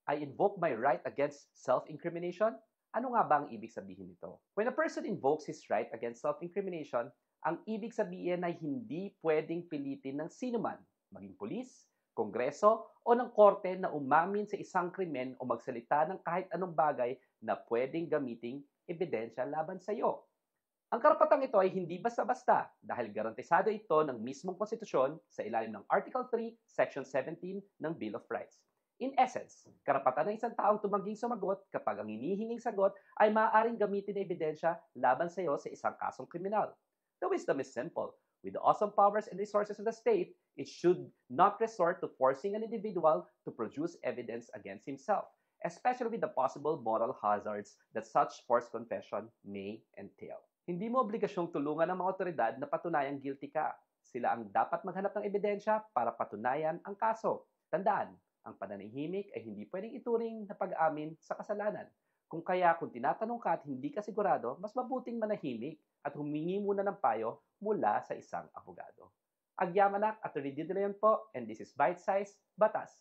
I invoke my right against self-incrimination? Ano nga ba ang ibig sabihin nito? When a person invokes his right against self-incrimination, ang ibig sabihin ay hindi pwedeng pilitin ng sinuman, maging pulis, kongreso, o ng korte na umamin sa isang krimen o magsalita ng kahit anong bagay na pwedeng gamiting ebidensya laban sa iyo. Ang karapatang ito ay hindi basta-basta dahil garantisado ito ng mismong konstitusyon sa ilalim ng Article 3, Section 17 ng Bill of Rights. In essence, karapatan ng isang taong tumangging sumagot kapag ang hinihinging sagot ay maaaring gamitin na ebidensya laban sa iyo sa isang kasong kriminal. The wisdom is simple. With the awesome powers and resources of the state, it should not resort to forcing an individual to produce evidence against himself, especially with the possible moral hazards that such forced confession may entail. Hindi mo obligasyong tulungan ng mga otoridad na patunayang guilty ka. Sila ang dapat maghanap ng ebidensya para patunayan ang kaso. Tandaan, ang pananahimik ay hindi pwedeng ituring na pag-amin sa kasalanan. Kung tinatanong ka at hindi ka sigurado, mas mabuting manahimik at humingi muna ng payo mula sa isang abogado. Agyamanak at Ridid po, and this is Bite Size Batas.